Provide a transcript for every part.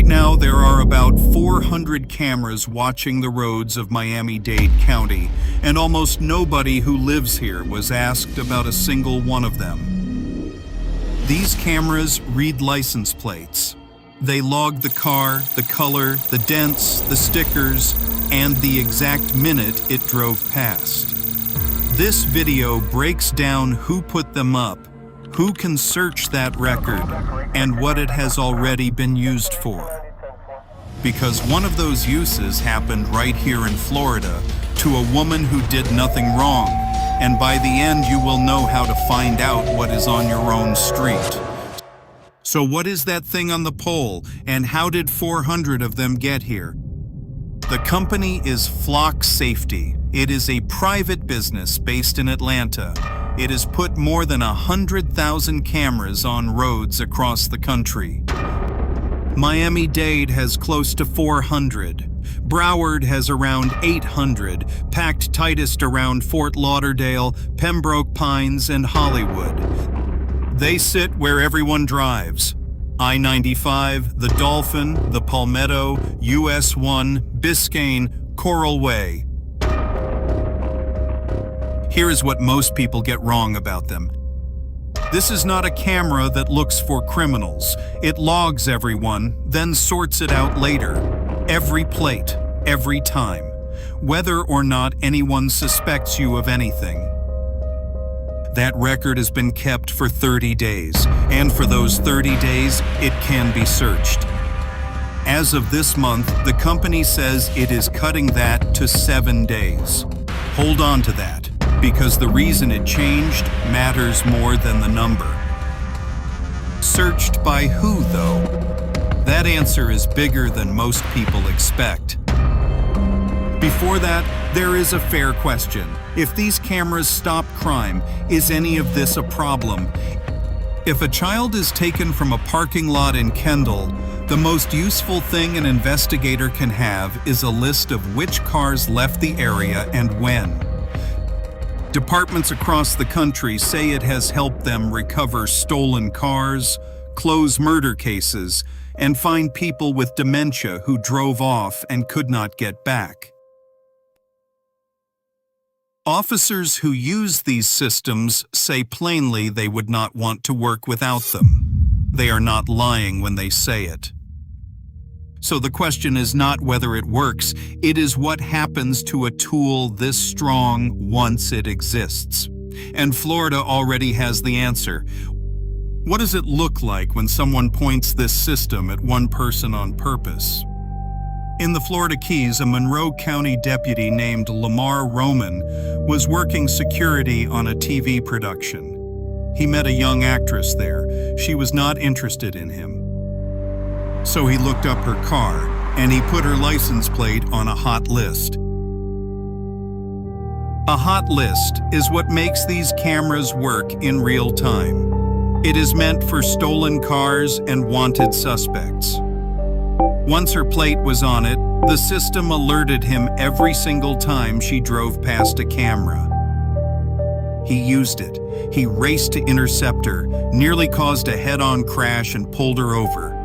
now, there are about 400 cameras watching the roads of Miami-Dade County, and almost nobody who lives here was asked about a single one of them. These cameras read license plates. They log the car, the color, the dents, the stickers, and the exact minute it drove past. This video breaks down who put them up, who can search that record, and what it has already been used for. Because one of those uses happened right here in Florida to a woman who did nothing wrong, and by the end you will know how to find out what is on your own street. So what is that thing on the pole, and how did 400 of them get here? The company is Flock Safety. It is a private business based in Atlanta. It has put more than 100,000 cameras on roads across the country. Miami-Dade has close to 400. Broward has around 800, packed tightest around Fort Lauderdale, Pembroke Pines, and Hollywood. They sit where everyone drives. I-95, the Dolphin, the Palmetto, US 1, Biscayne, Coral Way. Here is what most people get wrong about them. This is not a camera that looks for criminals. It logs everyone, then sorts it out later. Every plate, every time, whether or not anyone suspects you of anything. That record has been kept for 30 days, and for those 30 days, it can be searched. As of this month, the company says it is cutting that to 7 days. Hold on to that, because the reason it changed matters more than the number. Searched by who, though? That answer is bigger than most people expect. Before that, there is a fair question. If these cameras stop crime, is any of this a problem? If a child is taken from a parking lot in Kendall, the most useful thing an investigator can have is a list of which cars left the area and when. Departments across the country say it has helped them recover stolen cars, close murder cases, and find people with dementia who drove off and could not get back. Officers who use these systems say plainly they would not want to work without them. They are not lying when they say it. So the question is not whether it works, it is what happens to a tool this strong once it exists. And Florida already has the answer. What does it look like when someone points this system at one person on purpose? In the Florida Keys, a Monroe County deputy named Lamar Roman was working security on a TV production. He met a young actress there. She was not interested in him. So he looked up her car, and he put her license plate on a hot list. A hot list is what makes these cameras work in real time. It is meant for stolen cars and wanted suspects. Once her plate was on it, the system alerted him every single time she drove past a camera. He used it. He raced to intercept her, nearly caused a head-on crash and pulled her over.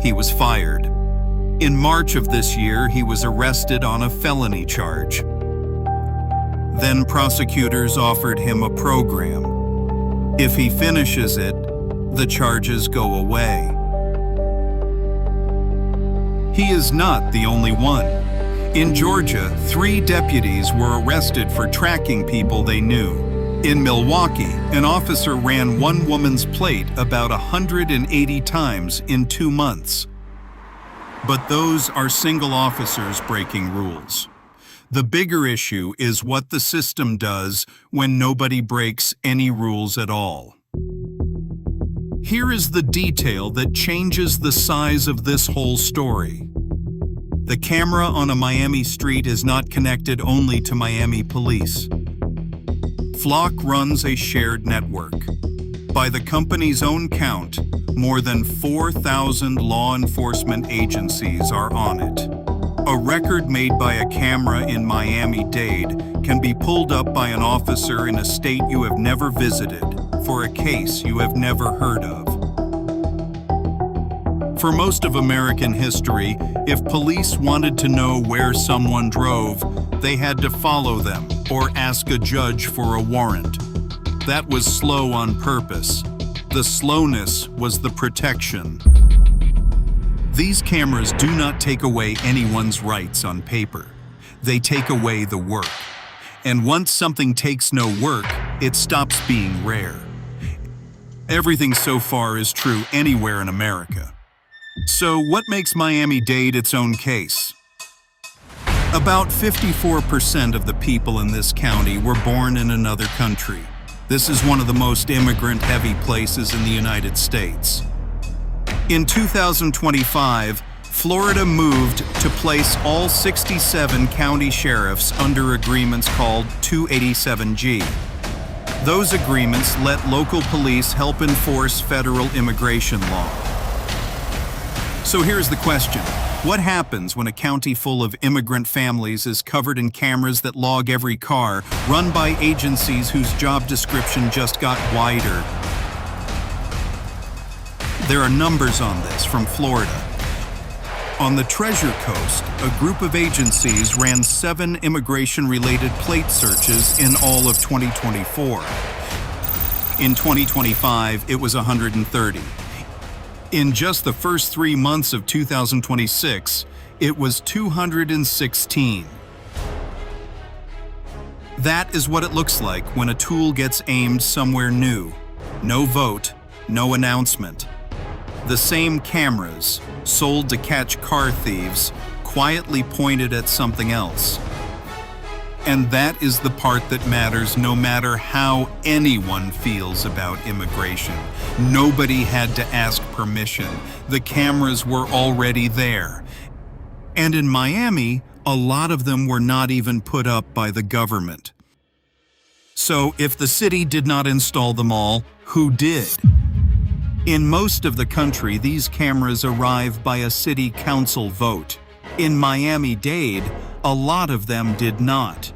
He was fired. In March of this year, he was arrested on a felony charge. Then prosecutors offered him a program. If he finishes it, the charges go away. He is not the only one. In Georgia, 3 deputies were arrested for tracking people they knew. In Milwaukee, an officer ran one woman's plate about 180 times in 2 months. But those are single officers breaking rules. The bigger issue is what the system does when nobody breaks any rules at all. Here is the detail that changes the size of this whole story. The camera on a Miami street is not connected only to Miami police. Flock runs a shared network. By the company's own count, more than 4,000 law enforcement agencies are on it. A record made by a camera in Miami-Dade can be pulled up by an officer in a state you have never visited for a case you have never heard of. For most of American history, if police wanted to know where someone drove, they had to follow them or ask a judge for a warrant. That was slow on purpose. The slowness was the protection. These cameras do not take away anyone's rights on paper. They take away the work. And once something takes no work, it stops being rare. Everything so far is true anywhere in America. So what makes Miami-Dade its own case? About 54% of the people in this county were born in another country. This is one of the most immigrant-heavy places in the United States. In 2025, Florida moved to place all 67 county sheriffs under agreements called 287G. Those agreements let local police help enforce federal immigration law. So here's the question. What happens when a county full of immigrant families is covered in cameras that log every car, run by agencies whose job description just got wider? There are numbers on this from Florida. On the Treasure Coast, a group of agencies ran 7 immigration-related plate searches in all of 2024. In 2025, it was 130. In just the first 3 months of 2026, it was 216. That is what it looks like when a tool gets aimed somewhere new. No vote, no announcement. The same cameras, sold to catch car thieves, quietly pointed at something else. And that is the part that matters no matter how anyone feels about immigration. Nobody had to ask permission. The cameras were already there. And in Miami, a lot of them were not even put up by the government. So if the city did not install them all, who did? In most of the country, these cameras arrive by a city council vote. In Miami-Dade, a lot of them did not.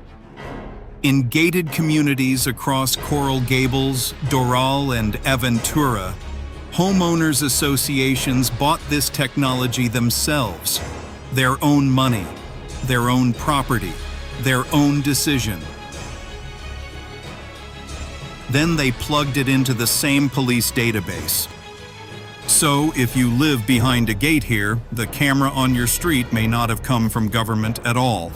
In gated communities across Coral Gables, Doral, and Aventura, homeowners associations bought this technology themselves. Their own money, their own property, their own decision. Then they plugged it into the same police database. So, if you live behind a gate here, the camera on your street may not have come from government at all.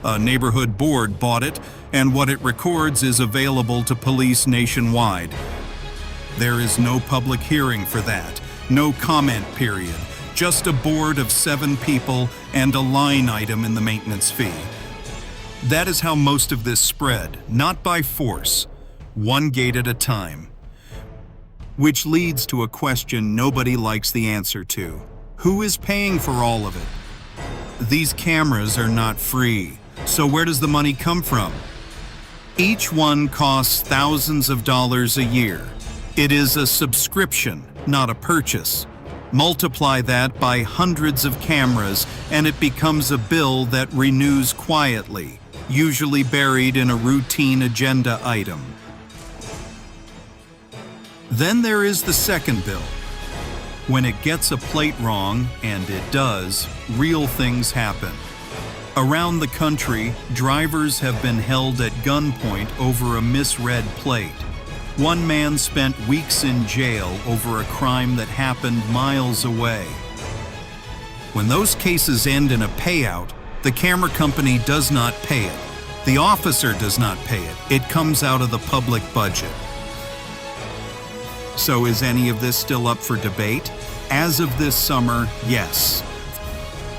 A neighborhood board bought it, and what it records is available to police nationwide. There is no public hearing for that, no comment period, just a board of 7 people and a line item in the maintenance fee. That is how most of this spread, not by force, one gate at a time. Which leads to a question nobody likes the answer to. Who is paying for all of it? These cameras are not free, so where does the money come from? Each one costs thousands of dollars a year. It is a subscription, not a purchase. Multiply that by hundreds of cameras, and it becomes a bill that renews quietly, usually buried in a routine agenda item. Then there is the second bill. When it gets a plate wrong, and it does, real things happen. Around the country, drivers have been held at gunpoint over a misread plate. One man spent weeks in jail over a crime that happened miles away. When those cases end in a payout, the camera company does not pay it. The officer does not pay it. It comes out of the public budget. So is any of this still up for debate? As of this summer, yes.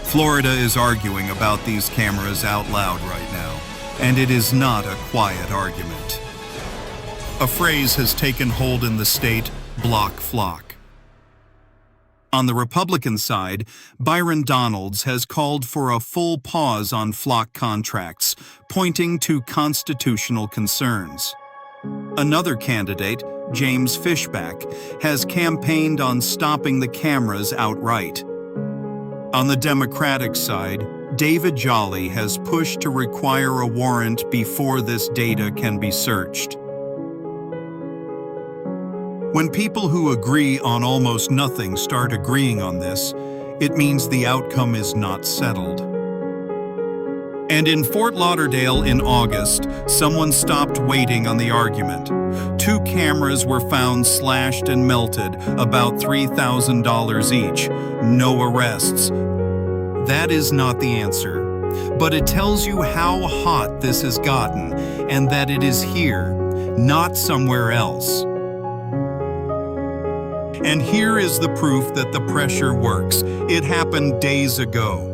Florida is arguing about these cameras out loud right now, and it is not a quiet argument. A phrase has taken hold in the state, block flock. On the Republican side, Byron Donalds has called for a full pause on flock contracts, pointing to constitutional concerns. Another candidate, James Fishback, has campaigned on stopping the cameras outright. On the Democratic side, David Jolly has pushed to require a warrant before this data can be searched. When people who agree on almost nothing start agreeing on this, it means the outcome is not settled. And in Fort Lauderdale in August, someone stopped waiting on the argument. 2 cameras were found slashed and melted, about $3,000 each. No arrests. That is not the answer, but it tells you how hot this has gotten and that it is here, not somewhere else. And here is the proof that the pressure works. It happened days ago.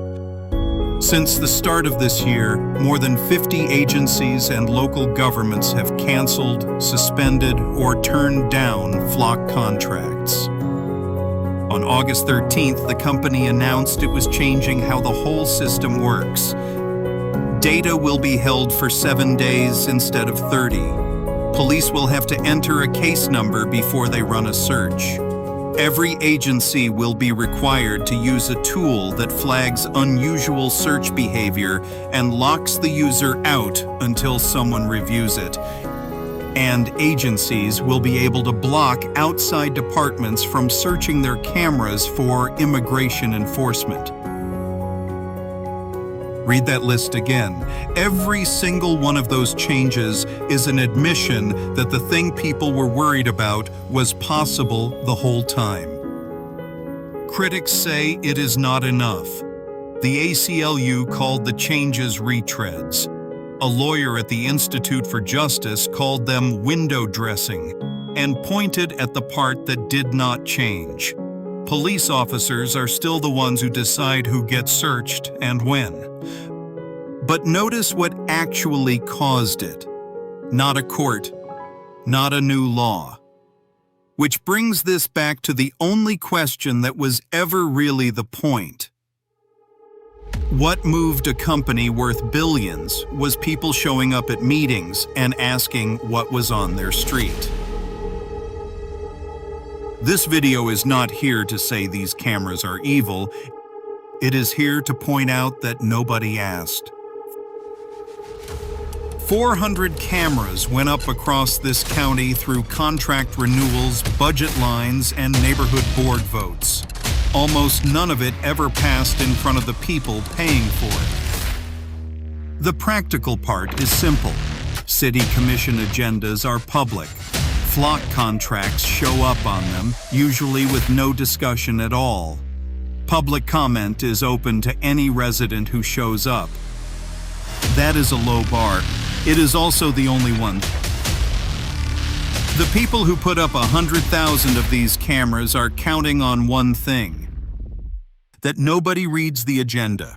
Since the start of this year, more than 50 agencies and local governments have canceled, suspended, or turned down flock contracts. On August 13th, the company announced it was changing how the whole system works. Data will be held for 7 days instead of 30. Police will have to enter a case number before they run a search. Every agency will be required to use a tool that flags unusual search behavior and locks the user out until someone reviews it. And agencies will be able to block outside departments from searching their cameras for immigration enforcement. Read that list again. Every single one of those changes is an admission that the thing people were worried about was possible the whole time. Critics say it is not enough. The ACLU called the changes retreads. A lawyer at the Institute for Justice called them window dressing and pointed at the part that did not change. Police officers are still the ones who decide who gets searched and when. But notice what actually caused it. Not a court, not a new law. Which brings this back to the only question that was ever really the point. What moved a company worth billions was people showing up at meetings and asking what was on their street. This video is not here to say these cameras are evil. It is here to point out that nobody asked. 400 cameras went up across this county through contract renewals, budget lines, and neighborhood board votes. Almost none of it ever passed in front of the people paying for it. The practical part is simple. City commission agendas are public. Flock contracts show up on them, usually with no discussion at all. Public comment is open to any resident who shows up. That is a low bar. It is also the only one. The people who put up 100,000 of these cameras are counting on one thing: that nobody reads the agenda.